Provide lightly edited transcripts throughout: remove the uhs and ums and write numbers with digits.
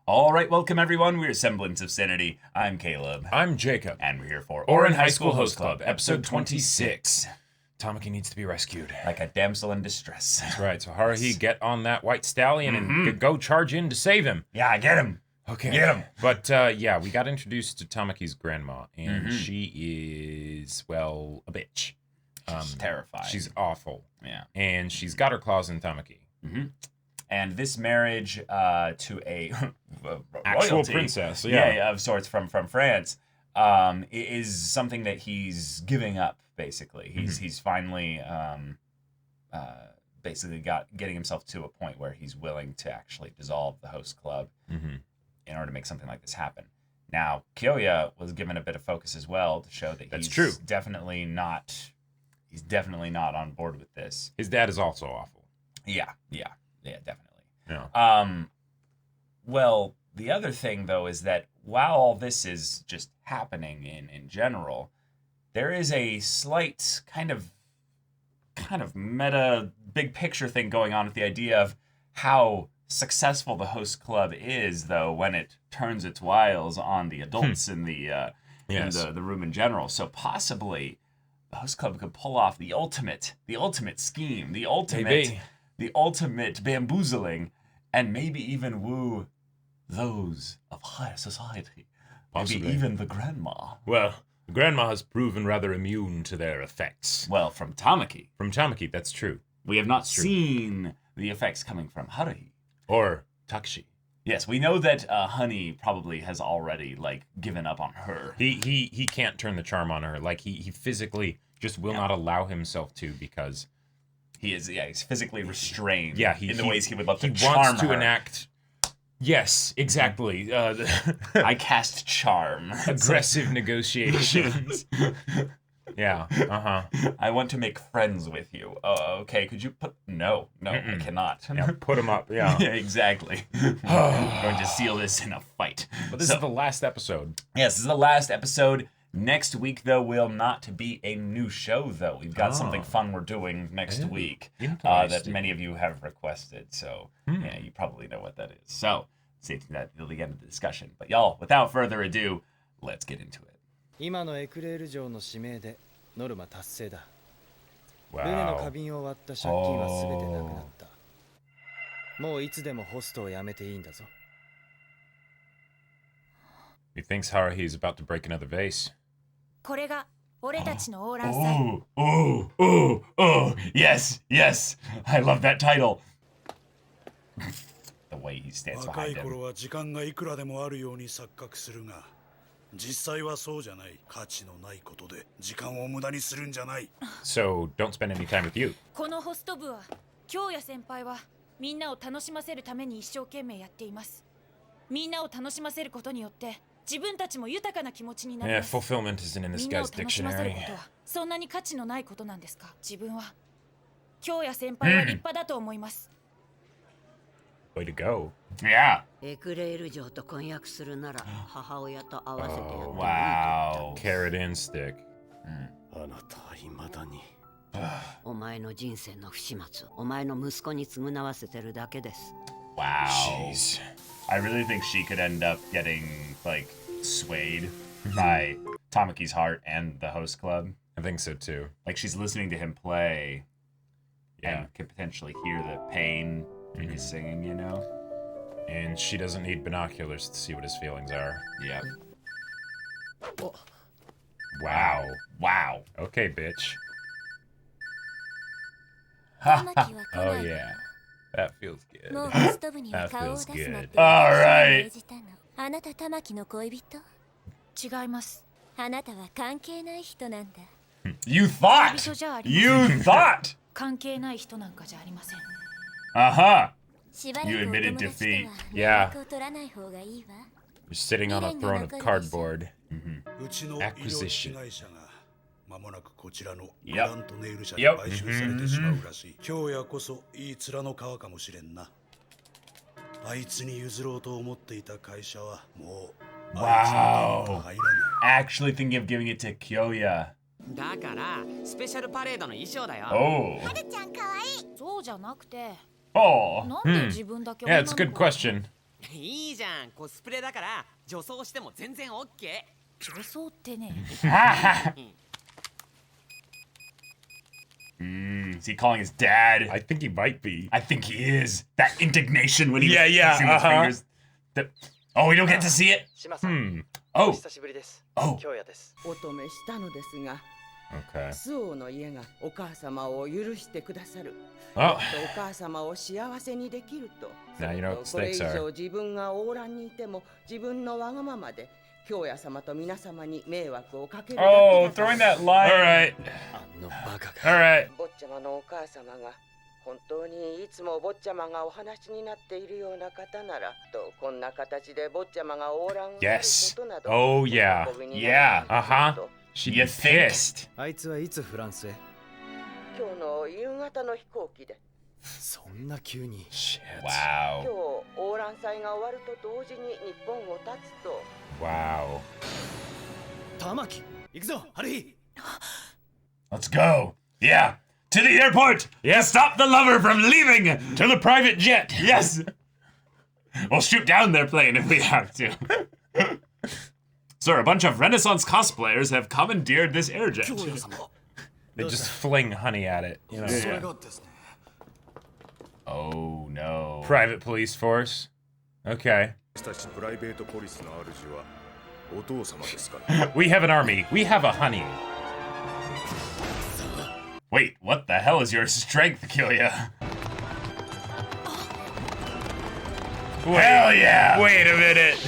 All right, welcome everyone. We're Semblance of Sanity. I'm Caleb. I'm Jacob. And we're here for Ouran High School Host Club, episode 26. Tamaki needs to be rescued. Like a damsel in distress. That's right. So Haruhi, get on that white stallion and go charge in to save him. Yeah, get him. Okay. Get him. But yeah, we got introduced to Tamaki's grandma, and she is, well, a bitch. She's terrified. She's awful. Yeah. And she's got her claws in Tamaki. And this marriage to a Actual royalty, princess, of sorts from France, is something that he's giving up. Basically, he's finally getting himself to a point where he's willing to actually dissolve the host club in order to make something like this happen. Now, Kyoya was given a bit of focus as well to show that he's definitely not on board with this. His dad is also awful. Yeah, definitely. Yeah. Well, the other thing though is that while all this is just happening in general, there is a slight kind of meta big picture thing going on with the idea of how successful the host club is, though, when it turns its wiles on the adults in the room in general. So possibly the host club could pull off the ultimate scheme, the ultimate bamboozling, and maybe even woo those of higher society. Possibly. Maybe even the grandma. Well, the grandma has proven rather immune to their effects. Well, from Tamaki. From Tamaki, that's true. We have not seen the effects coming from Haruhi. Or Takashi. Yes, we know that Honey probably has already, given up on her. He can't turn the charm on her. He physically just will not allow himself to because... he's physically restrained in the ways he would love to charm her. He wants to enact... Yes, exactly. I cast charm. Aggressive negotiations. Yeah, I want to make friends with you. Okay, could you put... No, I cannot. Yeah, put him up, yeah. Yeah, exactly. I'm going to seal this in a fight. But this is the last episode. Yes, this is the last episode. Next week, though, will not be a new show, though. We've got something fun we're doing next week that many of you have requested. So, yeah, you probably know what that is. So, stay tuned until the end of the discussion. But y'all, without further ado, let's get into it. 今のエクレール城の指名でノルマ達成だ。 Wow. ルネの花瓶を割った借金は全てなくなった。もういつでもホストを辞めていいんだぞ。 He thinks Haruhi is about to break another vase. これが俺たちのオーラン祭。Yes, I love that title. The way he stands 若い behind 頃 him. は時間がいくらでもあるように錯覚するが、実際はそうじゃない。価値のないことで時間を無駄にするんじゃない。 So, don't spend any time with you. このホスト部は京也先輩はみんなを楽しませるために一生懸命やっています。みんなを楽しませることによって自分たちも豊かな気持ちになり Yeah, ます。 fulfillment isn't in み this んなを guy's 楽しませる dictionary. ことはそんなに価値のないことなんですか。自分は京也先輩は立派だと思います。 Way to go. Yeah. エクレール城と婚約するなら母親と合わせてやってもいいと言った Wow. Carrot and stick. あなたは未だに。お前の人生の不始末をお前の息子に償わせてるだけです。 Wow. Jeez. I really think she could end up getting, swayed by Tamaki's heart and the host club. I think so too. She's listening to him play Yeah. and could potentially hear the pain in his singing, you know? And she doesn't need binoculars to see what his feelings are. Yep. Wow. Wow. Okay, bitch. 玉木は来 Oh ない。 yeah. That feels good. もうホスト部には顔を出すなって Alright. 命じたの。あなた玉木の恋人？違います。あなたは関係ない人なんだ。 You 恋 thought! 人じゃありません。 You thought! 関係ない人なんかじゃありません。 Uh-huh. しばらく You お admitted 友達と defeat. は Yeah. 連絡を取らない方がいいわ。 You're sitting on a throne of cardboard. うちの医療機 Acquisition. 器会社が間もなくこちらの Yep. グラントネイル社に Yep. 買収されてしまうらしい。今日やこそいい面の皮かもしれんな。あいつに譲ろうと思っていた会社はもうあいつの手には入らない。 Actually thinking of giving it to Kyoya. だからスペシャルパレードの衣装だよ。 Oh. はるちゃん可愛い。そうじゃなくて、 Oh. なんで自分だけ Yeah, it's a good question. いいじゃん、コスプレだから女装しても全然オッケ女装ってね。Is he calling his dad? I think he might be. I think he is. That indignation when he was Yeah, pressing his uh-huh. fingers. Oh, we don't get to see it? 島さん、 Oh. 久しぶりです。 Oh. 京也です。乙女したのですが、 Okay. 周防の家がお母様を許してくださる。 Oh. お母様を幸せにできると。 Now you know what これ以 stakes 上 are. 自分がオーランにいても自分のわがままで京也様と皆様に迷惑をかけるだけ Oh, だから throwing that line. All right. あのバカが。 All right. 坊ちゃまのお母様が本当にいつも坊ちゃまがお話になっているような方ならとこんな形で坊ちゃまがオーランをやる Yes. ことなど Oh, yeah. 喜びにならない Yeah. と She'd You be think? pissed. あいつはいつフランスへ？今日の夕方の飛行機でそんな急に。 Shit. 今 Wow. 日オーラン祭が終わると同時に日本を発つと Wow. 玉木、行くぞ、ハルヒ。 Let's go. Yeah. To the airport. Yeah. Stop the lover from leaving. To the private jet. Yes. We'll shoot down their plane if we have to. Sir, a bunch of Renaissance cosplayers have commandeered this airjet. 京也様。 They just fling honey at it. You know. それがですね。 Oh, no. Private police force. Okay. 私たちプライベートポリスの主はお父様ですから。 We have an army. We have a honey. Wait, what the hell is your strength, Kyoya? Hell yeah! Wait a minute.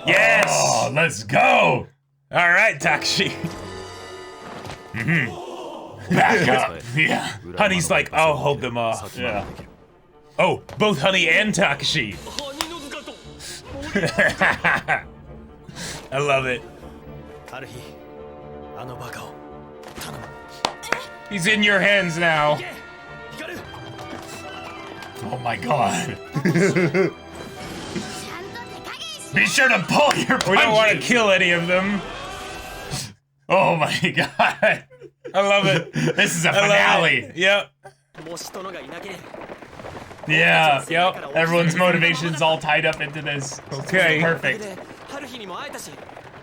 Yes. Oh, let's go! All right, Takashi. Back up. Yeah. Honey's like, I'll hold them off. Yeah. Oh, both Honey and Takashi. I love it. ハルヒ、あのバカを頼む。 He's in your hands now. ヒカル。 Oh my god. Be sure to pull your punches. We don't want to kill any of them. Oh my god. I love it. This is a I love finale. it. Yep. もし殿がいなければ。 Yeah. Yep. Everyone's motivation's all tied up into this. Okay. Perfect. ハルヒにも会えたし、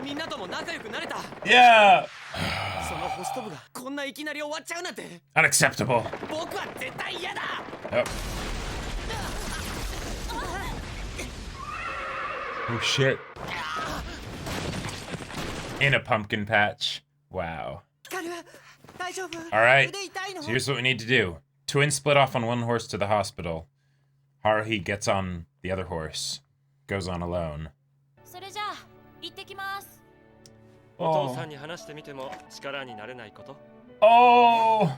みんなとも仲良くなれた。 Yeah. そのホスト部がこんないきなり終わっちゃうなんて、 Unacceptable. 僕は絶対嫌だ。 Yep. Oh shit. In a pumpkin patch. Wow. ヒカル、大丈夫？ All right. 腕痛いの？ So here's what we need to do. Twins split off on one horse to the hospital. Haruhi gets on the other horse. Goes on alone. それじゃあ行ってきます。お父さんに話してみても力になれないこと。 Oh.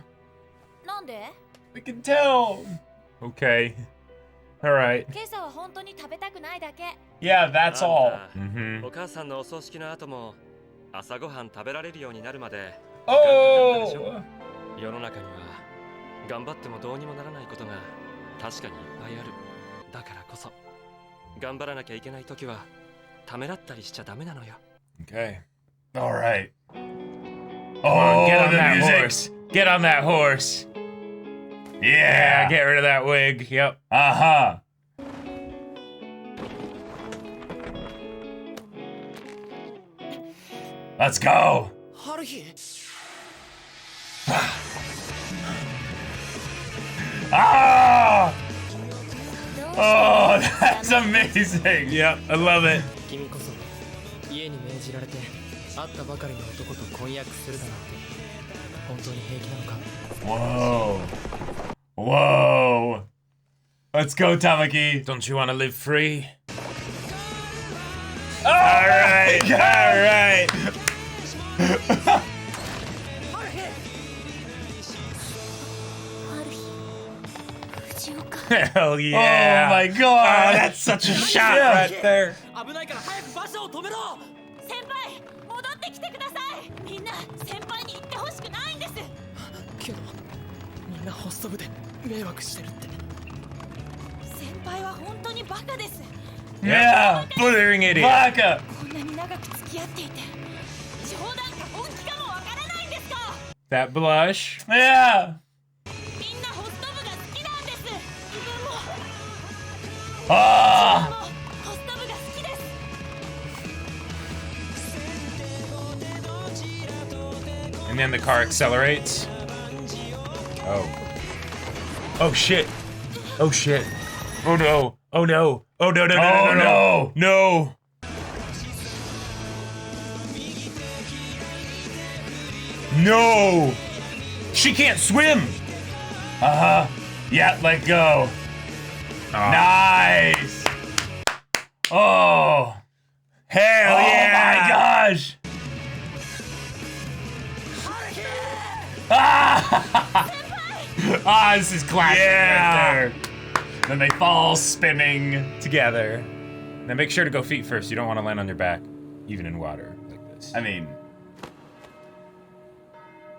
なんで？ We can tell. Okay. All right. 今朝は本当に食べたくないだけ。 Yeah, that's all. お母さんのお葬式の後も朝ごはん食べられるようになるまで Oh. 世の中には頑張ってもどうにもならないことが確かにいっぱいある。だからこそ頑張らなきゃいけない時はためらったりしちゃダメなのよ。 Okay. All right. Come on, get on the that music. horse. Get on that horse. Yeah. Get rid of that wig. Yep. Uh-huh. Let's go. ハルヒ。 Ah! Oh, that's amazing. Yep. I love it. 君こそ家に命じられて会ったばかりの男と婚約するだなんて本当に平気なのか？ Whoa. Whoa. Let's go, Tamaki. Don't you want to live free? All right. All right. Hell yeah. Oh my god. Oh, that's such a shot right there. 危ないから早く馬車を止めろ。先輩、戻ってきてください。みんな先輩に言ってほしくないんです。けどみんなホスト部で迷惑してるって。先輩は本当にバカです。 Yeah. Blithering idiot. Baka. こんなに長く付き合っていて、冗談か本気かもわからないんですか。 That blush. Yeah. みんなホスト部が好きなんです。自分も Ah! And then the car accelerates. Oh. Oh shit. Oh shit. Oh no. Oh no. Oh no, no, no, Oh, no, no, no. No. She can't swim. Yeah, let go. Nice. Oh. Hell yeah. Oh my gosh. Ah, this is classic right there. Then they fall spinning Together. Now make sure to go feet first. You don't want to land on your back, even in water like this. I mean.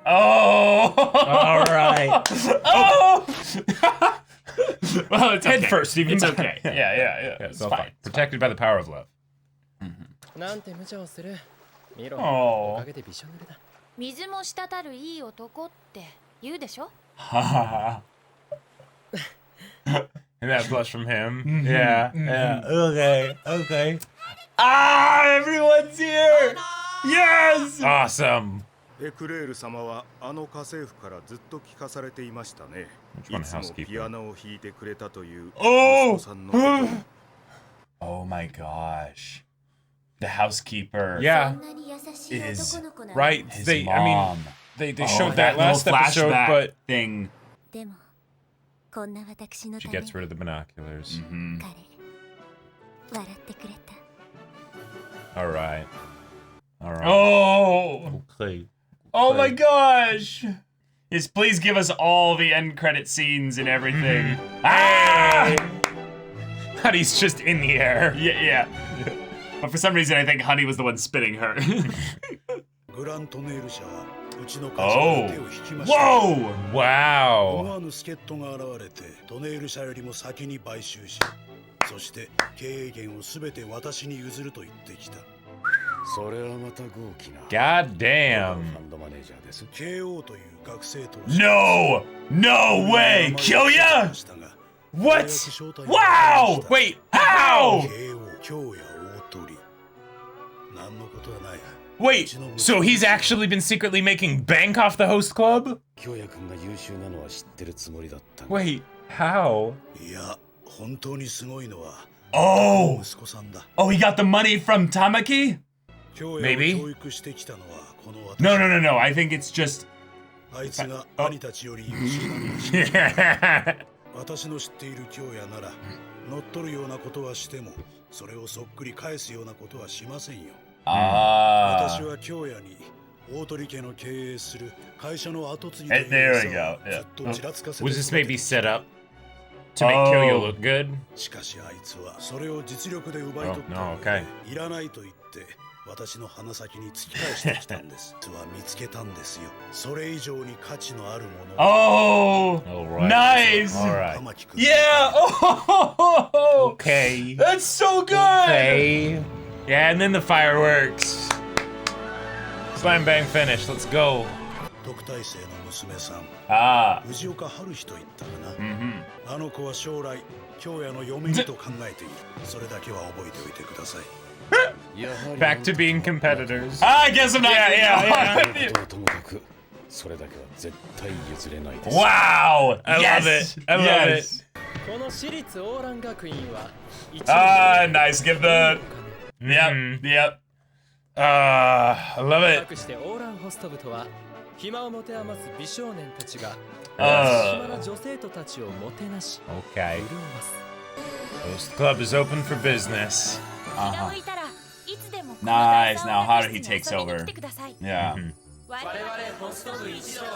Oh. All right. Oh. Well, it's Head okay. first, even It's better. okay. Yeah. Yeah, It's all fine. fine. Protected by the power of love. なんて無茶をする。見ろ。 Oh. おかげでびしょ濡れだ。水も滴るいい男って言うでしょ。 And that blush from him. Yeah. Yeah. Okay. Okay. Ah, everyone's here. Yes. Awesome. エクレール様はあの家政婦からずっと聞かされていましたね。 Which one いつも housekeeper? ピアノを弾いてくれたという Oh! 息子さんのことを Oh my gosh. The housekeeper. Yeah. Is Right. his They. mom. I mean, they Oh, showed that last little episode, flashback but thing. でもこんな私の she ため gets rid of the binoculars. Mhm. 彼笑ってくれた。 All right. All right. Oh. Okay. Oh my gosh. Yes, please give us all the end credit scenes and everything. Ah! Honey's just in the air. Yeah. But for some reason, I think Honey was the one spinning her. グラントネイル社はうちの会社 Oh. に手を引きました。 Whoa! 思 Wow. わぬ助っ人が現れてトネイル社よりも先に買収し、そして経営権をすべて私に譲ると言ってきた。それはまた豪気な。 God damn. ファンドマネージャーです。KO という学生と No! No way! Kyoya! What? Wow! Wait, how? KO 京也大鳥。何のことはない。 Wait, so he's actually been secretly making bank off the host club? 京也君が優秀なのは知ってるつもりだった。 Wait, how? いや、本当にすごいのは Oh! 息子さんだ。 Oh, he got the money from Tamaki? 京也を Maybe? 教育してきたのはこの私。 No. I think it's just. あいつが兄たちより優秀なのに知ってる。私の知っている京也なら乗っ取るようなことはしてもそれをそっくり返すようなことはしませんよ。私は京也に大鳥家の経営する会社の後継ぎという There we 噂 go. をずっとちらつかせて Was this maybe set up to Oh. make Kyoya look good? しかしあいつはそれを実力で奪い取っ Oh, た no, の okay. でいらないと言って私の鼻先に突き返してきたんです。実は見つけたんですよ。それ以上に価値のあるものを。 Oh! All right. Nice! All right. 玉木君 Yeah! Oh! Okay. That's so good! Okay. Yeah, and then the fireworks. Slam bang finish. Let's go. 特待生の娘さん Ah. 藤岡春日と言ったかな、 Mm-hmm. あの子は将来京也の嫁にと考えている。それだけは覚えておいてください。 Back to being competitors. I guess I'm not. Yeah. ともかくそれだけは絶対譲れないです。 Wow! I yes! love it. I love yes. この私立オーラン学院は Ah, nice. Give the. Yep. Yep. I love it. 隠してオーランホスト部とは暇を持て余す美少年たちが暇な女生徒たちをもてなし Okay. 潤ます Host club is open for business. 気が向いたらいつでもこの Nice. 第 Now 三音楽 Haruhi 室に takes 遊びに over. 来てください。 Yeah. 我々ホスト部一同が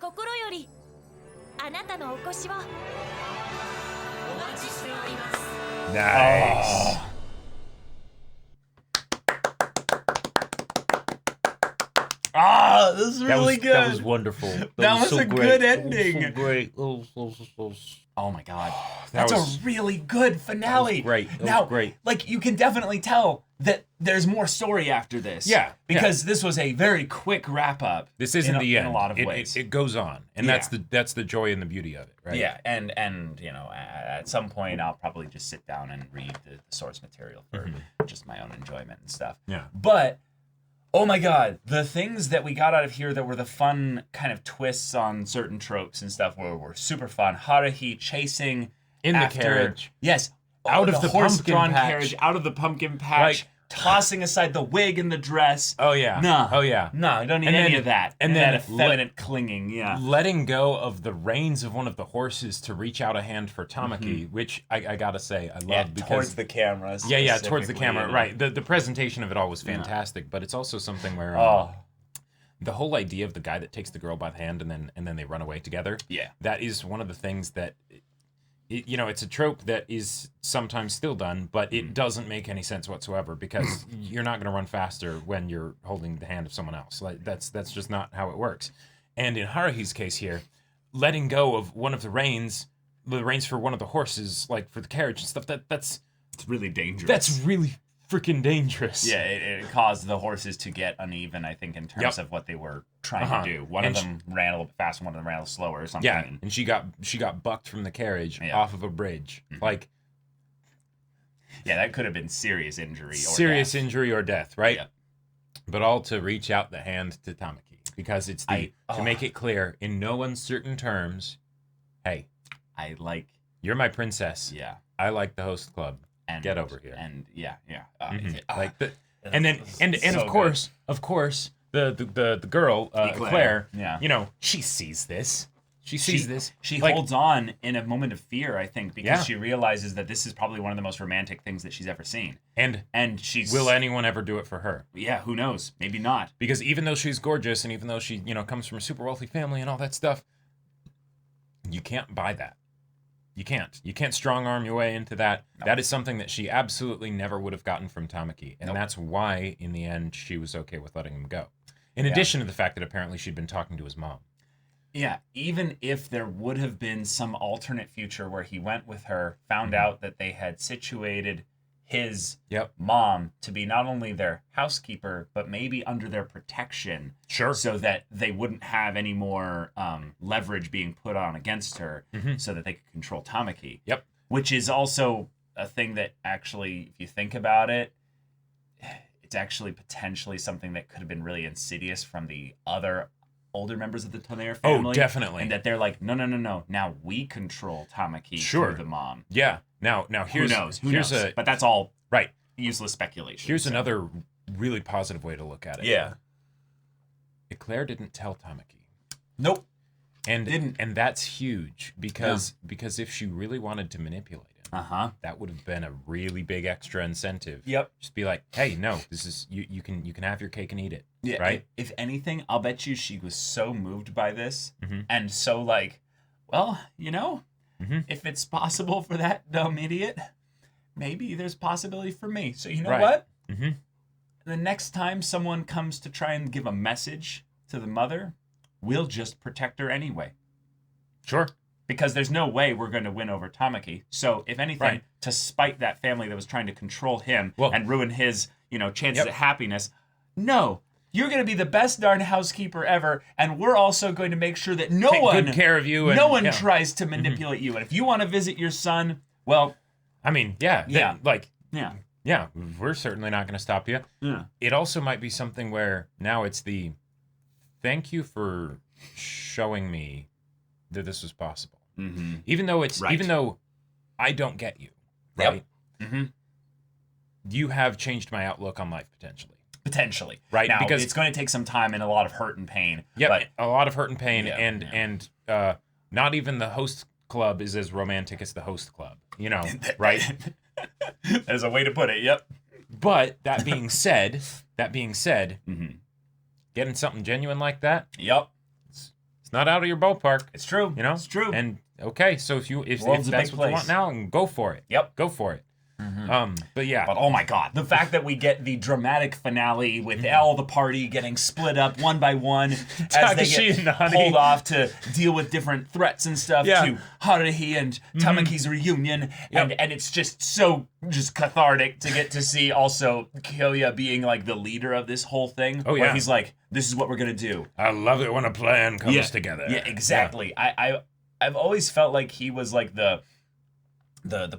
心よりあなたのお越しをお待ちしております。 Nice. Ah! Oh, this is really good. That was wonderful. That was so a great. good ending. That was so great. Oh my god. That That's was a really good finale. great. That Now, was great. like, you can definitely tell that there's more story after this. Yeah. Because this was a very quick wrap up. This isn't the end. In a lot of ways. It goes on. And that's the joy and the beauty of it, right? Yeah, and you know, at some point I'll probably just sit down and read the source material for just my own enjoyment and stuff. Yeah. But oh my god, the things that we got out of here that were the fun kind of twists on certain tropes and stuff were super fun. Haruhi chasing in the carriage. Yes. Out of the horse-drawn pumpkin patch. carriage, out of the pumpkin patch, tossing aside the wig and the dress. Oh yeah. No. Oh yeah. No, you don't need any of that. And then then effeminate clinging, yeah. Letting go of the reins of one of the horses to reach out a hand for Tamaki, which I gotta say I love because towards the camera. Yeah, towards the camera. Yeah. Right. The presentation of it all was fantastic, but it's also something where the whole idea of the guy that takes the girl by the hand and then they run away together. Yeah. That is one of the things that it's a trope that is sometimes still done, but it doesn't make any sense whatsoever because you're not going to run faster when you're holding the hand of someone else. Like that's just not how it works. And in Haruhi's case here, letting go of one of the reins for one of the horses, like for the carriage and stuff, it's really dangerous. That's really freaking dangerous. Yeah, it caused the horses to get uneven, I think, in terms of what they were trying to do. One of them ran a little bit faster, one of them ran a little slower or something. Yeah, and she got bucked from the carriage off of a bridge. Like, yeah, that could have been serious injury or death, right? Yeah. But all to reach out the hand to Tamaki because it's to make it clear in no uncertain terms, hey, you're my princess. Yeah. I like the host club. And get over here. And of course, the girl Eclair, you know, she sees this. She sees this. She holds on in a moment of fear, I think, because she realizes that this is probably one of the most romantic things that she's ever seen. And she's will anyone ever do it for her? Yeah, who knows? Maybe not. Because even though she's gorgeous and even though she, comes from a super wealthy family and all that stuff, you can't buy that. You can't strong arm your way into that. No. That is something that she absolutely never would have gotten from Tamaki. And that's why, in the end, she was okay with letting him go. In addition to the fact that apparently she'd been talking to his mom. Yeah, even if there would have been some alternate future where he went with her, found out that they had situated his mom to be not only their housekeeper, but maybe under their protection. Sure. So that they wouldn't have any more leverage being put on against her so that they could control Tamaki. Yep. Which is also a thing that actually, if you think about it, it's actually potentially something that could have been really insidious from the other older members of the Tonnerre family. Oh, definitely. And that they're like, no. Now we control Tamaki through the mom. Yeah. Now here's... Who knows? But that's all right. Useless speculation. Here's another really positive way to look at it. Yeah. Eclair didn't tell Tamaki. Nope. And that's huge because if she really wanted to manipulate him, that would have been a really big extra incentive. Yep. Just be like, hey, no, this is you can have your cake and eat it. Yeah. Right? If anything, I'll bet you she was so moved by this and so like, well, if it's possible for that dumb idiot, maybe there's possibility for me. So you know what? The next time someone comes to try and give a message to the mother, we'll just protect her anyway. Sure. Because there's no way we're going to win over Tamaki. So if anything, to spite that family that was trying to control him and ruin his, chances at happiness, no. You're going to be the best darn housekeeper ever, and we're also going to make sure that take good care of you. No one tries to manipulate you. And if you want to visit your son, well, I mean, we're certainly not going to stop you. Yeah. It also might be something where now it's the thank you for showing me that this was possible. Even though I don't get you, right? Yep. You have changed my outlook on life potentially. Right. Now, because it's going to take some time and a lot of hurt and pain. Yeah, but a lot of hurt and pain, and not even the host club is as romantic as the host club. Right? There's a way to put it. Yep. But that being said, getting something genuine like that. Yep. It's not out of your ballpark. It's true. It's true. And okay, so if that's what you want now, go for it. Yep. Go for it. But yeah. But oh my god, the fact that we get the dramatic finale with all the party getting split up one by one as they get pulled off to deal with different threats and stuff to Haruhi and Tamaki's reunion, and it's just so cathartic to get to see also Kyoya being like the leader of this whole thing. Where he's like, this is what we're gonna do. I love it when a plan comes together. Yeah, exactly. I've always felt like he was like the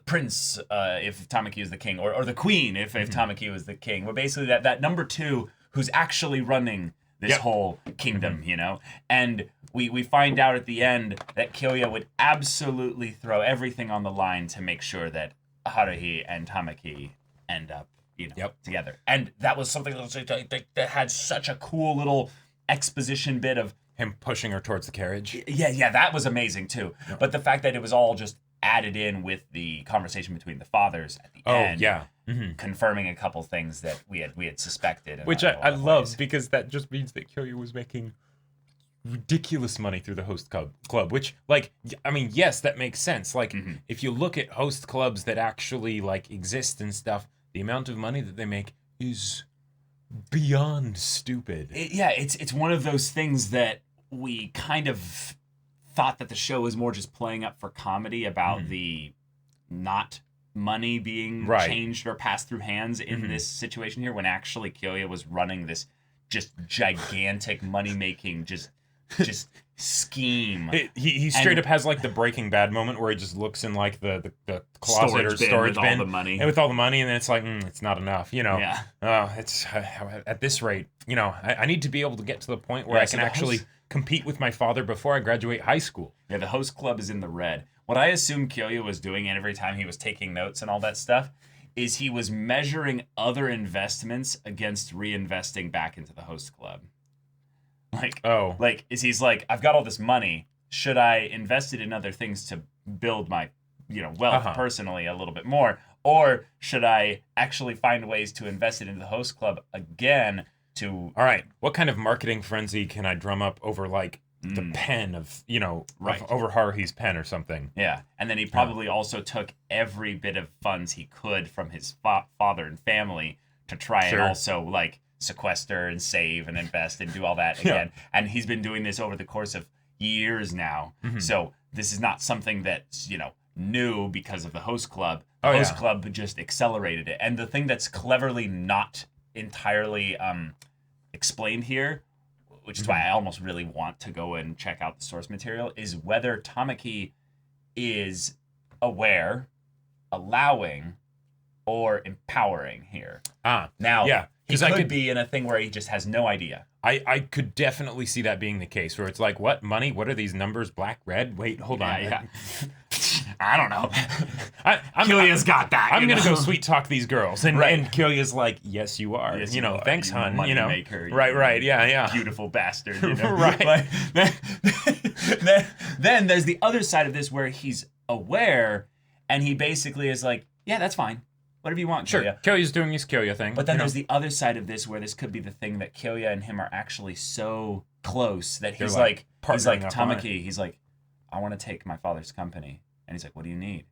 prince if Tamaki was the king, or the queen if Tamaki was the king. We're basically that number two who's actually running this whole kingdom, you know? And we find out at the end that Kyoya would absolutely throw everything on the line to make sure that Haruhi and Tamaki end up, you know, together. And that was something that had such a cool little exposition bit of him pushing her towards the carriage. Yeah, that was amazing too. But the fact that it was all just added in with the conversation between the fathers at the end, confirming a couple things that we had suspected. Which I love, because that just means that Kyoya was making ridiculous money through the host club, which, like, I mean, yes, that makes sense. Like, if you look at host clubs that actually, like, exist and stuff, the amount of money that they make is beyond stupid. It's one of those things that we kind of thought that the show was more just playing up for comedy about the not money being changed or passed through hands in this situation here, when actually Kyoya was running this just gigantic money-making just scheme. He straight up has like the Breaking Bad moment where he just looks in like the closet or storage bin with all the money. And with all the money, and then it's like, it's not enough, you know. It's at this rate, you know, I need to be able to get to the point where I can actually compete with my father before I graduate high school. Yeah, the host club is in the red. What I assume Kyoya was doing, and every time he was taking notes and all that stuff, is he was measuring other investments against reinvesting back into the host club. He's like, I've got all this money. Should I invest it in other things to build my, you know, wealth personally a little bit more? Or should I actually find ways to invest it into the host club again to... All right, what kind of marketing frenzy can I drum up over, like, the pen of, you know, over Haruhi's pen or something? Yeah, and then he probably also took every bit of funds he could from his father and family to try and also, like, sequester and save and invest and do all that again. And he's been doing this over the course of years now. So this is not something that's, you know, new because of the host club. The host club just accelerated it. And the thing that's cleverly not entirely explained here, which is why I almost really want to go and check out the source material, is whether Tamaki is aware, allowing, or empowering here. Now, he could be in a thing where he just has no idea. I could definitely see that being the case, where it's like, what, money? What are these numbers? Black, red? Wait, hold on. I don't know. Kyoya's got that. I'm going to go sweet talk these girls. And Kyoya's like, yes, you are. Yes, you know, thanks, hon. Money You know, maker, right. Yeah. Beautiful bastard. You know? Then there's the other side of this where he's aware, and he basically is like, yeah, that's fine. Whatever you want, sure. Kyoya. Kyoya's doing his Kyoya thing. But then there's the other side of this where this could be the thing that Kyoya and him are actually so close that he's like Tamaki, he's like, I want to take my father's company. And he's like, what do you need?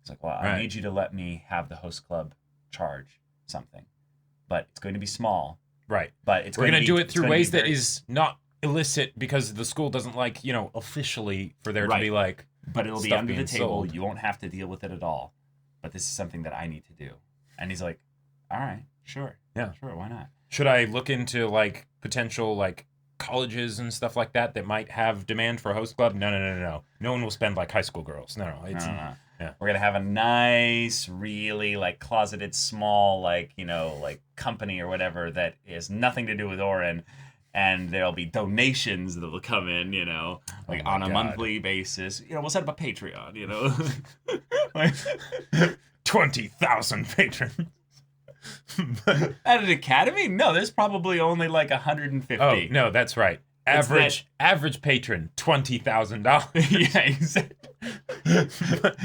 He's like, well, I need you to let me have the host club charge something. But it's going to be small. Right. But it's We're going to do it through ways that is not illicit, because the school doesn't like, you know, officially for there to be like... But it'll be under the table. Sold. You won't have to deal with it at all. But this is something that I need to do. And he's like, all right, sure. Yeah. Sure, why not? Should I look into, like, potential, like, colleges and stuff like that might have demand for a host club? No. No one will spend, like, high school girls. No. It's, no. Yeah. We're going to have a nice, really, like, closeted, small, like, you know, like, company or whatever that has nothing to do with Ouran. And there'll be donations that'll come in, you know, like on a monthly basis. You know, we'll set up a Patreon, you know. Like 20,000 patrons. At an academy? No, there's probably only like 150. Oh, no, that's right. Average patron, $20,000. Yeah, exactly.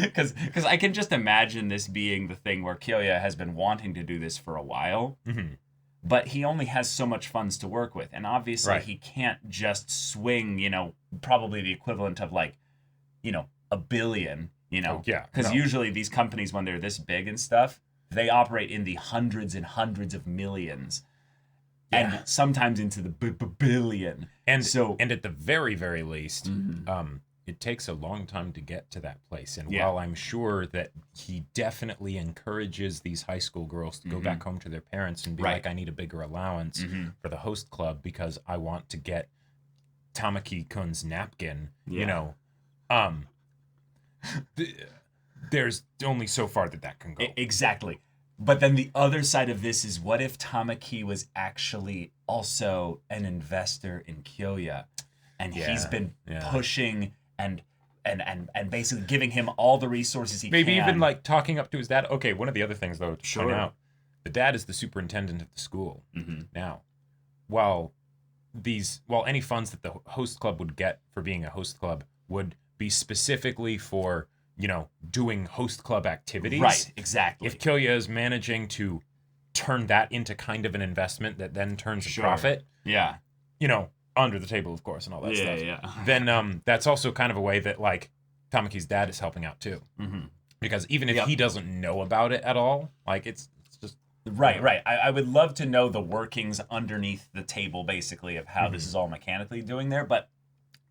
Because I can just imagine this being the thing where Kyoya has been wanting to do this for a while. But he only has so much funds to work with. And obviously he can't just swing, you know, probably the equivalent of like, you know, $1 billion, You know? Yeah. Because usually these companies, when they're this big and stuff, they operate in the hundreds and hundreds of millions. And sometimes into the billion. And at the very, very least, it takes a long time to get to that place. And while I'm sure that he definitely encourages these high school girls to go back home to their parents and be like, I need a bigger allowance for the host club because I want to get Tamaki-kun's napkin, you know, there's only so far that can go. Exactly. But then the other side of this is, what if Tamaki was actually also an investor in Kyoya, and he's been pushing and basically giving him all the resources he Maybe can. even like talking up to his dad. Okay, one of the other things though to point out, the dad is the superintendent of the school. Now, while any funds that the host club would get for being a host club would be specifically for, you know, doing host club activities. Right, exactly. If Kyoya is managing to turn that into kind of an investment that then turns a profit, you know, under the table, of course, and all that stuff. Then that's also kind of a way that, like, Tamaki's dad is helping out, too. Because even if he doesn't know about it at all, like, it's just... Right. I would love to know the workings underneath the table, basically, of how this is all mechanically doing there. But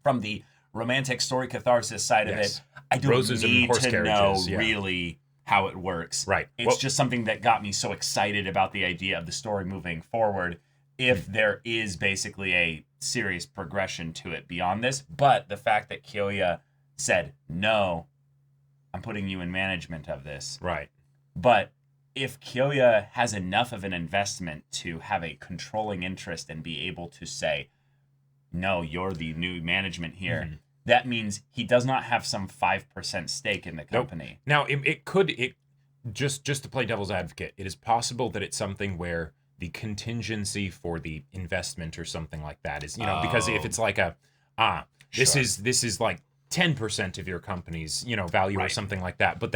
from the romantic story catharsis side of it, I don't need to know really how it works. Right. It's just something that got me so excited about the idea of the story moving forward, if there is basically a serious progression to it beyond this. But the fact that Kyoya said, no, I'm putting you in management of this. Right. But if Kyoya has enough of an investment to have a controlling interest and be able to say, no, you're the new management here, that means he does not have some 5% stake in the company. Now, it could just to play devil's advocate, it is possible that it's something where the contingency for the investment or something like that is, you know, because if it's like this is like 10% of your company's, you know, value or something like that, but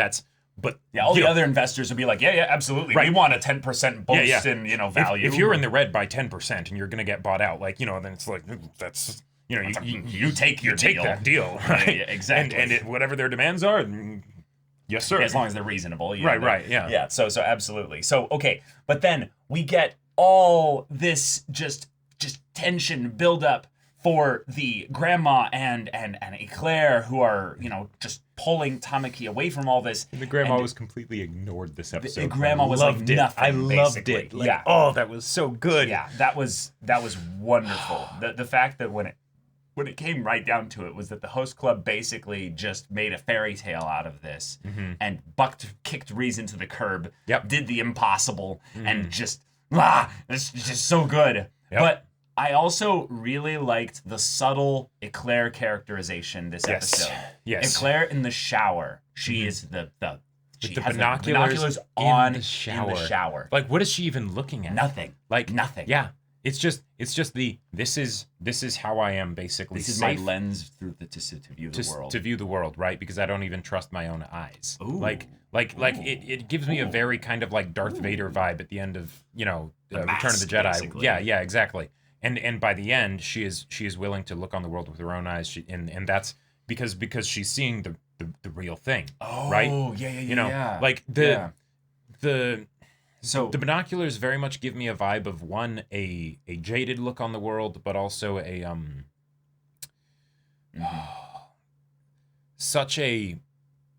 all the other investors would be like, absolutely, we want a 10% boost in, you know, value. If you're in the red by 10% and you're going to get bought out, like, you know, then it's like, that's, you know, you take your deal. Take that deal, right? Yeah, exactly. And whatever their demands are, yes, sir. As long as they're reasonable. Right, yeah. Yeah, so absolutely. So, okay, but then we get all this just tension build up for the grandma and Eclair, who are, you know, just pulling Tamaki away from all this. And the grandma was completely ignored this episode. The grandma was like nothing. I loved it. Like, oh, that was so good. Yeah, that was wonderful. The fact that when it came right down to it was that the host club basically just made a fairy tale out of this and kicked Reese into the curb, did the impossible, and just, it's just so good. But I also really liked the subtle Eclair characterization this episode. Yes. Eclair in the shower. She is the binoculars on in the shower. Like, what is she even looking at? Nothing. Like nothing. Yeah. It's just this is how I am basically. This is my lens through to view the world. To view the world, right? Because I don't even trust my own eyes. Ooh. Like it gives me a very kind of like Darth Vader vibe at the end of, you know, Return of the Jedi. Basically. Yeah, exactly. And by the end, she is willing to look on the world with her own eyes. And that's because she's seeing the real thing. Oh, right? Yeah. You know, like the binoculars very much give me a vibe of one, a jaded look on the world, but also a such a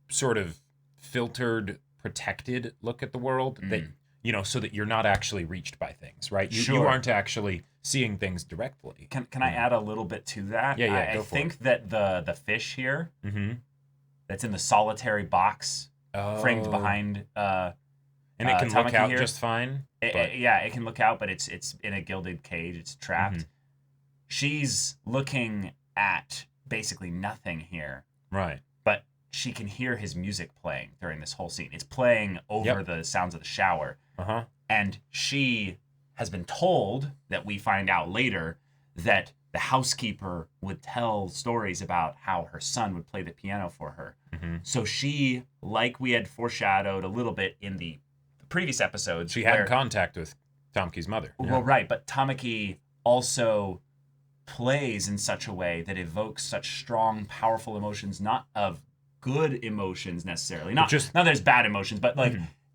sort of filtered, protected look at the world that, you know, so that you're not actually reached by things, right? You aren't actually seeing things directly. Can I add a little bit to that? Yeah, I think that the fish here that's in the solitary box framed behind and it can Tamaki look out here, just fine. It can look out, but it's in a gilded cage. It's trapped. She's looking at basically nothing here. Right. But she can hear his music playing during this whole scene. It's playing over the sounds of the shower. And she has been told, that we find out later, that the housekeeper would tell stories about how her son would play the piano for her. So she, like we had foreshadowed a little bit in the previous episodes, she had contact with Tamaki's mother. Well, right, but Tamaki also plays in such a way that evokes such strong, powerful emotions, not of good emotions necessarily. Not there's bad emotions, but like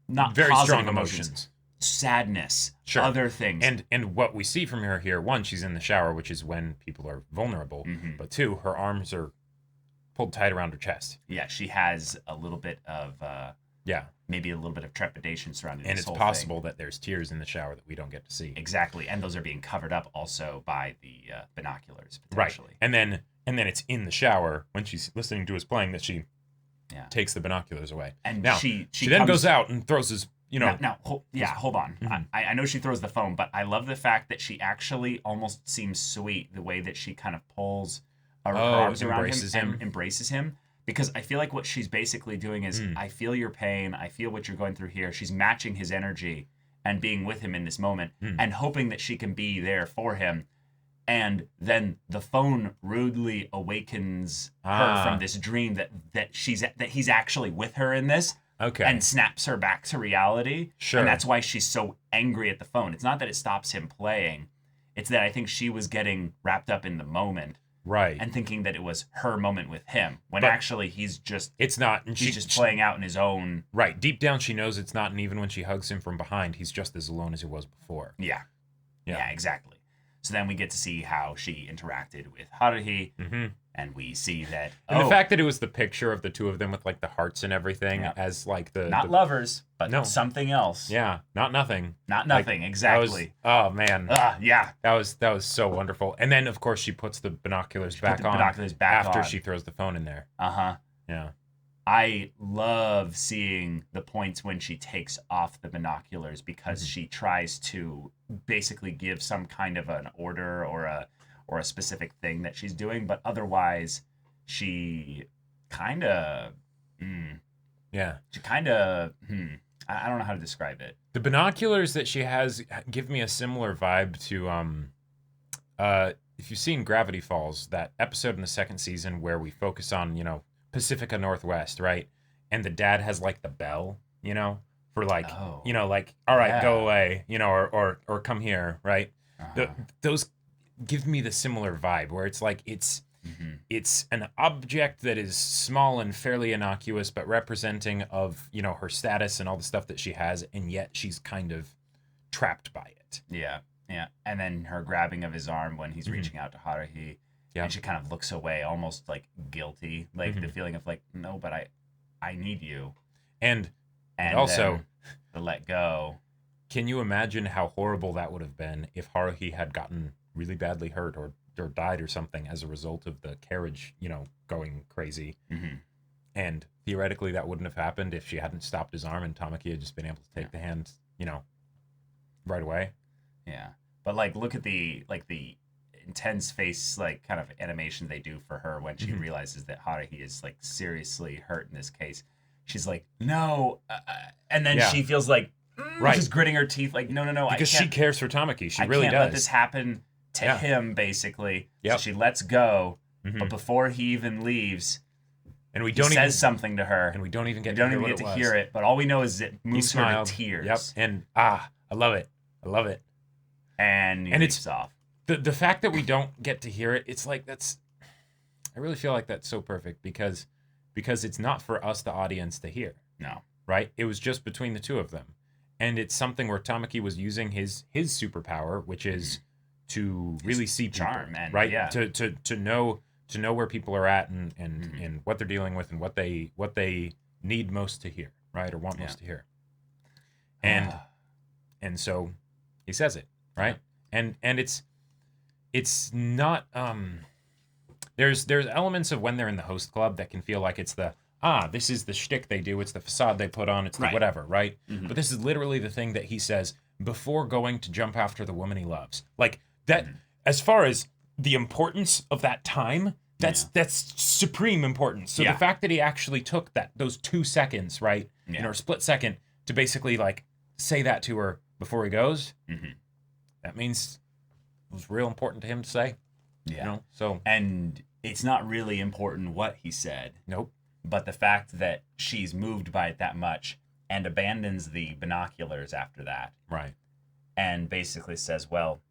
not very positive strong emotions. Sadness, sure. other things. And what we see from her here, one, she's in the shower, which is when people are vulnerable. But two, her arms are pulled tight around her chest. Yeah, she has a little bit of maybe a little bit of trepidation surrounding and this whole thing. And it's possible thing. that there's tears in the shower that we don't get to see. Exactly, and those are being covered up also by the binoculars, potentially. Right, and then it's in the shower when she's listening to us playing that she takes the binoculars away. And now, she then goes out and throws his, hold on. I know she throws the phone, but I love the fact that she actually almost seems sweet, the way that she kind of pulls her arms around him and embraces him. Because I feel like what she's basically doing is, I feel your pain, I feel what you're going through here. She's matching his energy and being with him in this moment and hoping that she can be there for him. And then the phone rudely awakens her from this dream that he's actually with her in this. Okay. And snaps her back to reality. Sure. And that's why she's so angry at the phone. It's not that it stops him playing. It's that I think she was getting wrapped up in the moment. Right. And thinking that it was her moment with him. When actually he's just... It's not. And he's just playing out in his own... Right. Deep down she knows it's not. And even when she hugs him from behind, he's just as alone as he was before. Yeah, exactly. So then we get to see how she interacted with Haruhi. And we see that... And the fact that it was the picture of the two of them with like the hearts and everything as like the... Not lovers, but something else. Yeah, not nothing. Not nothing, like, Was, exactly. oh, man. Yeah. That was so wonderful. And then, of course, she puts the binoculars back on after she throws the phone in there. Yeah. I love seeing the points when she takes off the binoculars because she tries to basically give some kind of an order or a specific thing that she's doing, but otherwise she kind of I don't know how to describe it. The binoculars that she has give me a similar vibe to if you've seen Gravity Falls, that episode in the second season where we focus on Pacifica Northwest, right? And the dad has like the bell, for like like, all right, go away, or come here, right? Those give me the similar vibe where it's like it's an object that is small and fairly innocuous, but representing of her status and all the stuff that she has, and yet she's kind of trapped by it. Yeah. And then her grabbing of his arm when he's reaching out to Haruhi, and she kind of looks away, almost like guilty, like the feeling of like, no, but I need you, and also to let go. Can you imagine how horrible that would have been if Haruhi had gotten really badly hurt or died or something as a result of the carriage, going crazy. And theoretically that wouldn't have happened if she hadn't stopped his arm and Tamaki had just been able to take the hand, right away. Yeah. But like, look at the intense face, like kind of animation they do for her when she realizes that Haruhi is like seriously hurt in this case. She's like, no. And then she feels like, just gritting her teeth, like, no. Because she cares for Tamaki. She really does. I can't let this happen to him, basically. So she lets go, but before he even leaves, and he says something to her, and we don't even get to hear it. But all we know is it moves her to tears. Yep. And I love it. And it's off. The fact that we don't get to hear it, it's like I really feel like that's so perfect because it's not for us, the audience, to hear. No. Right? It was just between the two of them. And it's something where Tamaki was using his superpower, which is to really see people, charm, and right? To know where people are at and what they're dealing with and what they need most to hear, right? Or want most to hear. And so he says it, right? And it's not there's elements of when they're in the host club that can feel like it's this is the shtick they do, it's the facade they put on, it's the whatever, right? But this is literally the thing that he says before going to jump after the woman he loves. Like that, as far as the importance of that time, that's supreme importance. So the fact that he actually took those 2 seconds, right, or a split second, to basically like say that to her before he goes, that means it was real important to him to say. Yeah. So and it's not really important what he said. Nope. But the fact that she's moved by it that much and abandons the binoculars after that. Right. And basically says, well,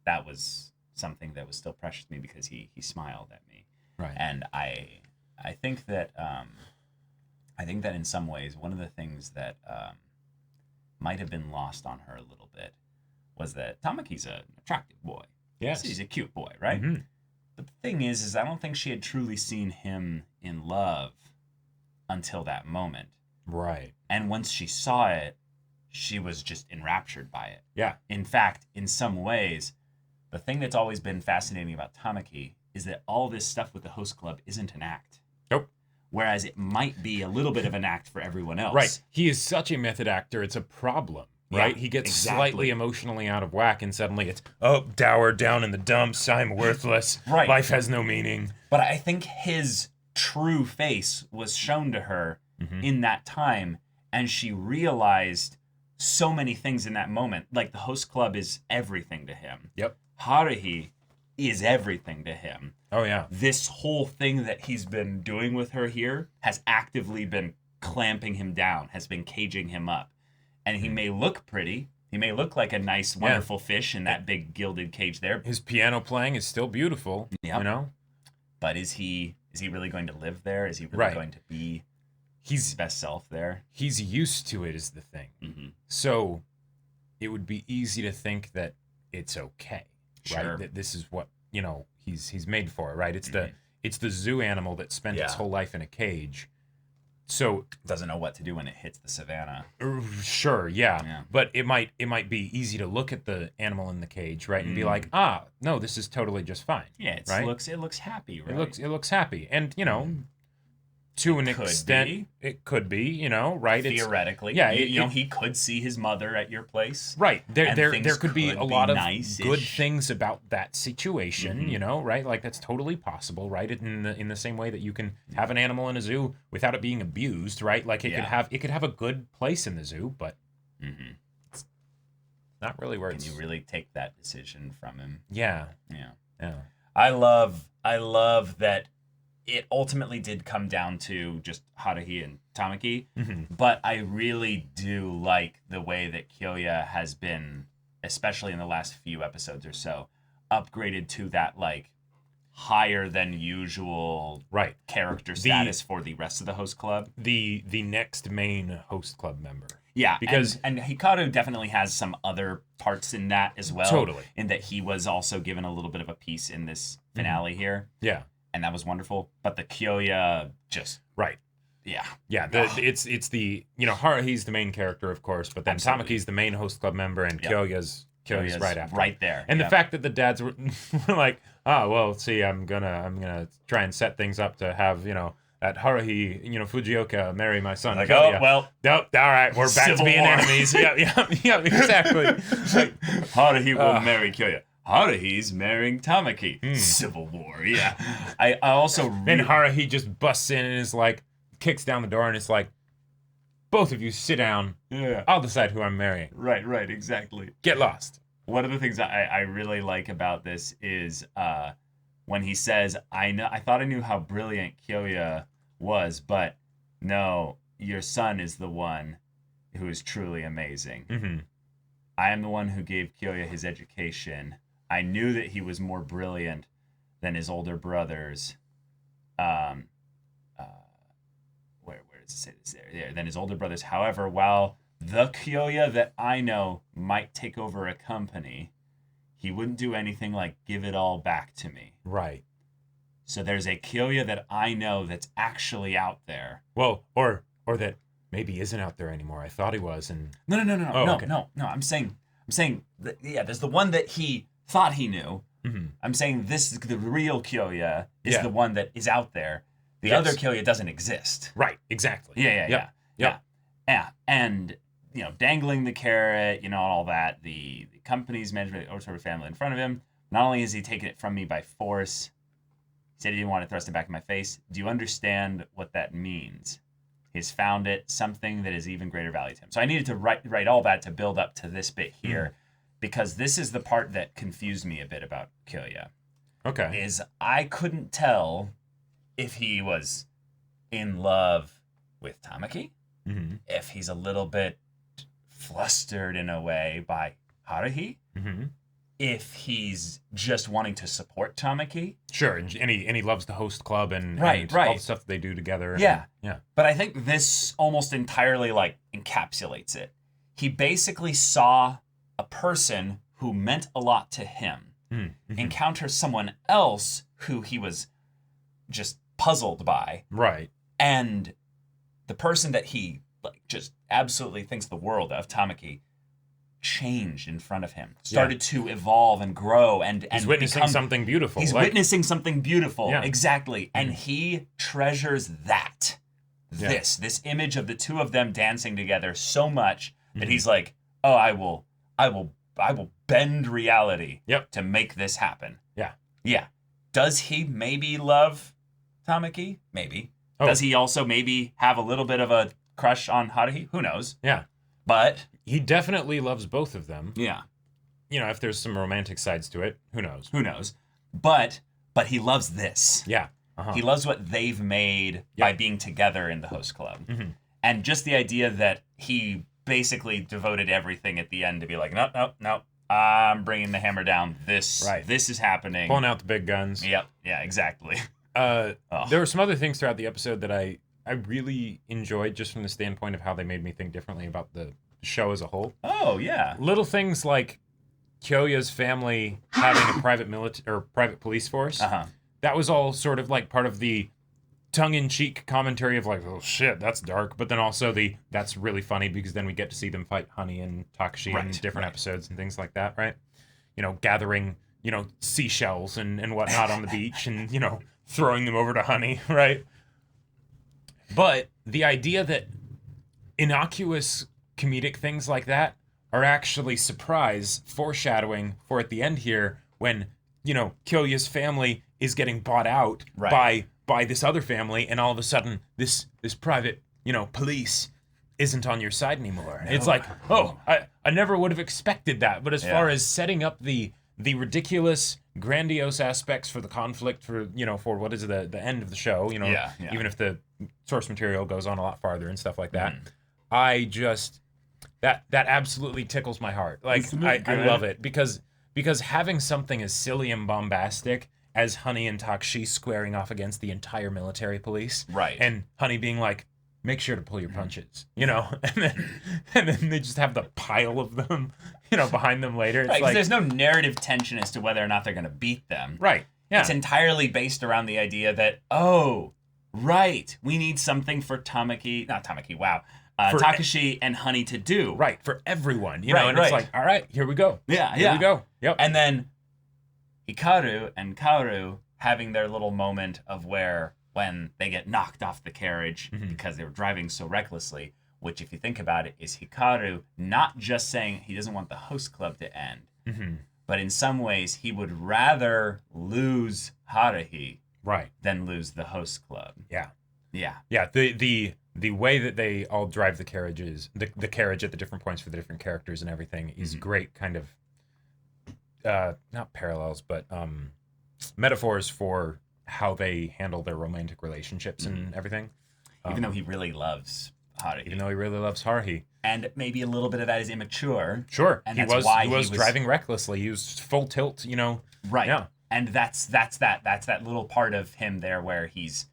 that was something that was still precious to me because he smiled at me. Right. And I I think that in some ways one of the things that might have been lost on her a little bit was that Tamaki's an attractive boy. Yes. He's a cute boy, right? Mm-hmm. But the thing is I don't think she had truly seen him in love until that moment. Right. And once she saw it, she was just enraptured by it. Yeah. In fact, in some ways, the thing that's always been fascinating about Tamaki is that all this stuff with the host club isn't an act. Nope. Whereas it might be a little bit of an act for everyone else. Right. He is such a method actor, it's a problem. Right? Yeah, He gets exactly. slightly emotionally out of whack, and suddenly it's, dour, down in the dumps, I'm worthless. Right. Life has no meaning. But I think his true face was shown to her in that time, and she realized so many things in that moment. Like, the host club is everything to him. Yep. Haruhi is everything to him. Oh, yeah. This whole thing that he's been doing with her here has actively been clamping him down, has been caging him up. And he may look pretty. He may look like a nice, wonderful fish in that big gilded cage there. His piano playing is still beautiful, you know? But is he really going to live there? Is he really going to be his best self there? He's used to it is the thing. Mm-hmm. So it would be easy to think that it's okay, Sure. right? That this is what, he's made for, right? It's the zoo animal that spent its whole life in a cage. So doesn't know what to do when it hits the savannah. Sure, yeah. But it might be easy to look at the animal in the cage, right, and be like, no, this is totally just fine. Yeah, it right? looks happy, right? It looks happy, and to an extent, it could be, right? Theoretically, he could see his mother at your place, right? There could be a lot of nice-ish. good things about that situation, right? Like that's totally possible, right? In the same way that you can have an animal in a zoo without it being abused, right? Like it could have a good place in the zoo, but it's not really where Can you really take that decision from him? Yeah. I love that. It ultimately did come down to just Haruhi and Tamaki, but I really do like the way that Kyoya has been, especially in the last few episodes or so, upgraded to that like higher than usual character status for the rest of the host club. The next main host club member. Yeah, because and Hikaru definitely has some other parts in that as well. Totally. In that he was also given a little bit of a piece in this finale here. Yeah. And that was wonderful. But the Kyoya just Yeah. It's the Haruhi's the main character, of course, but then Tamaki's the main host club member, and Kyoya's right after. Right there. And the fact that the dads were like, see, I'm gonna try and set things up to have, that Haruhi, Fujioka marry my son. Like, Kyoya. all right, we're back to being enemies. Yeah, exactly. Haruhi will marry Kyoya. Haruhi's marrying Tamaki. Civil War, yeah. I also... Then Haruhi just busts in and is like, kicks down the door and it's like, both of you sit down. Yeah. I'll decide who I'm marrying. Right, exactly. Get lost. One of the things I really like about this is when he says, I thought I knew how brilliant Kyoya was, but no, your son is the one who is truly amazing. Mm-hmm. I am the one who gave Kyoya his education. I knew that he was more brilliant than his older brothers. Where does it say this? There. Than his older brothers. However, while the Kyoya that I know might take over a company, he wouldn't do anything like give it all back to me. Right. So there's a Kyoya that I know that's actually out there. Well, or that maybe isn't out there anymore. I thought he was, and No. okay. No. I'm saying that, there's the one that he thought he knew. Mm-hmm. I'm saying the real Kyoya is the one that is out there. The other Kyoya doesn't exist. Right, exactly. Yeah. And dangling the carrot, all that. The company's management or sort of family in front of him. Not only has he taken it from me by force, he said he didn't want to thrust it back in my face. Do you understand what that means? He's found it, something that is even greater value to him. So I needed to write all that to build up to this bit here, because this is the part that confused me a bit about Kyoya. Okay. Is I couldn't tell if he was in love with Tamaki, if he's a little bit flustered in a way by Haruhi, if he's just wanting to support Tamaki. Sure, and he loves the host club and right. all the stuff that they do together. Yeah. Yeah. But I think this almost entirely like encapsulates it. He basically saw a person who meant a lot to him encounter someone else who he was just puzzled by. Right. And the person that he like just absolutely thinks the world of, Tamaki, changed in front of him, started to evolve and grow, and he's witnessing something beautiful. He's witnessing something beautiful, Yeah. exactly, and he treasures that. This image of the two of them dancing together so much that he's like, oh, I will bend reality to make this happen. Yeah. Does he maybe love Tamaki? Maybe. Does he also maybe have a little bit of a crush on Haruhi? Who knows? Yeah. But he definitely loves both of them. Yeah. You know, if there's some romantic sides to it, who knows? Who knows? But he loves this. Yeah. He loves what they've made by being together in the host club. And just the idea that he basically devoted everything at the end to be like, no, I'm bringing the hammer down. This is happening. Pulling out the big guns. Yep. Yeah, exactly. There were some other things throughout the episode that I really enjoyed, just from the standpoint of how they made me think differently about the show as a whole. Oh, yeah. Little things like Kyoya's family having a private police force. That was all sort of like part of the tongue-in-cheek commentary of like, oh shit, that's dark. But then also that's really funny because then we get to see them fight Honey and Takashi in different episodes and things like that, right? You know, gathering, you know, seashells and whatnot on the beach and, you know, throwing them over to Honey, right? But the idea that innocuous comedic things like that are actually surprise foreshadowing for at the end here when, you know, Kyoya's family is getting bought out by this other family, and all of a sudden this private, you know, police isn't on your side anymore. No. It's like, oh, I never would have expected that. But as far as setting up the ridiculous, grandiose aspects for the conflict for what is the end of the show, you know, even if the source material goes on a lot farther and stuff like that, I just that absolutely tickles my heart. Like I love it because having something as silly and bombastic as Honey and Takashi squaring off against the entire military police, and Honey being like, make sure to pull your punches, you know, and then they just have the pile of them, you know, behind them later. It's like, there's no narrative tension as to whether or not they're going to beat them. Right. Yeah. It's entirely based around the idea that, we need something for Takashi and Honey to do. Right, for everyone, you know, and it's like, all right, here we go. Here we go. Yep. And then Hikaru and Kaoru having their little moment of when they get knocked off the carriage because they were driving so recklessly, which, if you think about it, is Hikaru not just saying he doesn't want the host club to end, but in some ways he would rather lose Haruhi than lose the host club. Yeah. The way that they all drive the carriages, the carriage at the different points for the different characters and everything is great kind of not parallels, but metaphors for how they handle their romantic relationships and everything. Even though he really loves Haruhi. And maybe a little bit of that is immature. Sure. And he was driving recklessly. He was full tilt, you know. Right. Yeah. And that's that little part of him there where he's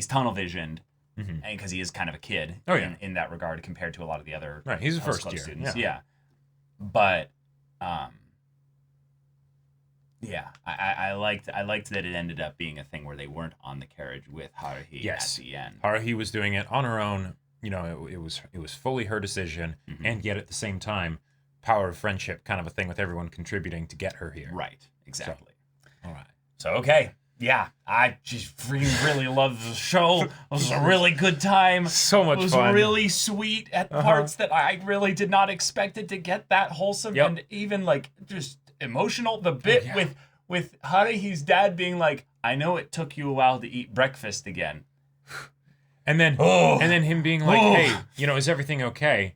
tunnel visioned, and because he is kind of a kid in that regard compared to a lot of the other he's a first year students. But I liked that it ended up being a thing where they weren't on the carriage with Haruhi at the end. Haruhi was doing it on her own. You know, it was fully her decision, and yet at the same time, power of friendship, kind of a thing with everyone contributing to get her here. Right. Exactly. So, all right. So okay. Yeah, I just really loved the show. It was a really good time. So much fun. It was really sweet at parts that I really did not expect it to get that wholesome and even like just emotional. The bit with Haruhi's dad being like, I know it took you a while to eat breakfast again. And then him being like, hey, you know, is everything okay?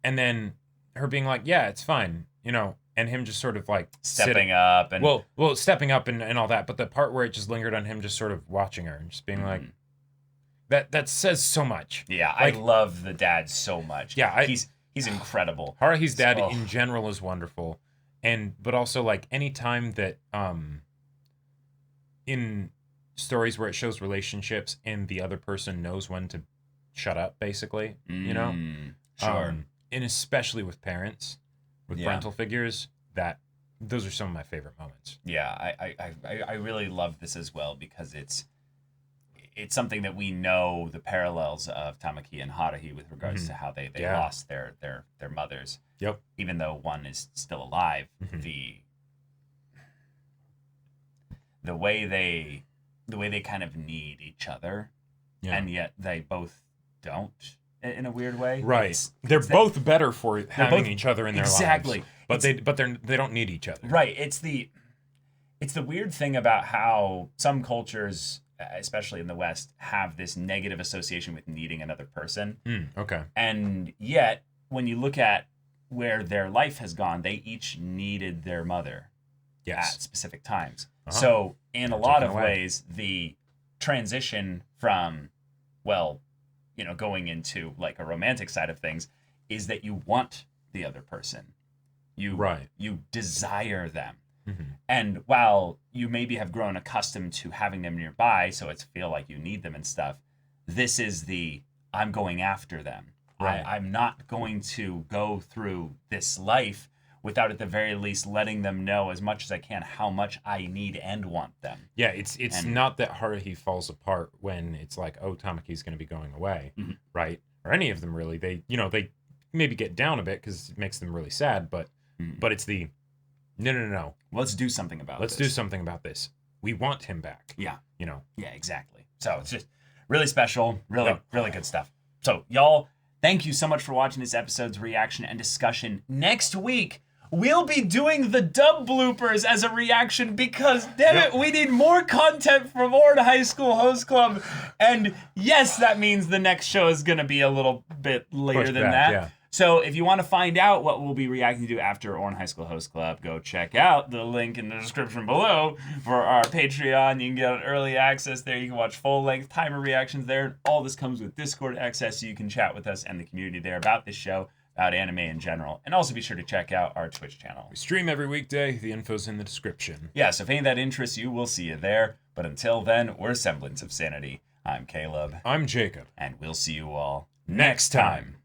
And then her being like, yeah, it's fine, you know, and him just sort of like stepping up and stepping up and all that. But the part where it just lingered on him just sort of watching her and just being like, that says so much. Yeah, like, I love the dad so much. Yeah, he's incredible. Haruhi's dad in general is wonderful. but also like any time that in stories where it shows relationships and the other person knows when to shut up, basically, you know? Sure. And especially with parents, with parental figures, those are some of my favorite moments. Yeah, I really love this as well because it's something that we know the parallels of Tamaki and Haruhi with regards to how they lost their mothers. Yep. Even though one is still alive, the way they kind of need each other, and yet they both don't in a weird way. Right. They're both better for having each other in their lives. But they don't need each other. Right. It's the weird thing about how some cultures, especially in the West, have this negative association with needing another person. Okay. And yet, when you look at where their life has gone, they each needed their mother at specific times. So in a lot of ways, the transition from, going into like a romantic side of things is that you want the other person. You desire them. And while you maybe have grown accustomed to having them nearby, so it's feel like you need them and stuff, this is I'm going after them. Right. I'm not going to go through this life without at the very least letting them know as much as I can how much I need and want them. Yeah, it's not that Haruhi falls apart when it's like, oh, Tamaki's going to be going away, right? Or any of them really. They maybe get down a bit because it makes them really sad, but it's no. Let's do something about Let's do something about this. We want him back. Yeah. Yeah, exactly. So it's just really special, really good stuff. So y'all, thank you so much for watching this episode's reaction and discussion. Next week, we'll be doing the dub bloopers as a reaction because, damn it, we need more content from Ouran High School Host Club. And yes, that means the next show is going to be a little bit later than that. Yeah. So if you want to find out what we'll be reacting to after Ouran High School Host Club, go check out the link in the description below for our Patreon. You can get early access there. You can watch full-length timer reactions there. And all this comes with Discord access, so you can chat with us and the community there about this show, about anime in general. And also be sure to check out our Twitch channel. We stream every weekday. The info's in the description. Yeah, so if any of that interests you, we'll see you there. But until then, we're Semblance of Sanity. I'm Caleb. I'm Jacob. And we'll see you all next time.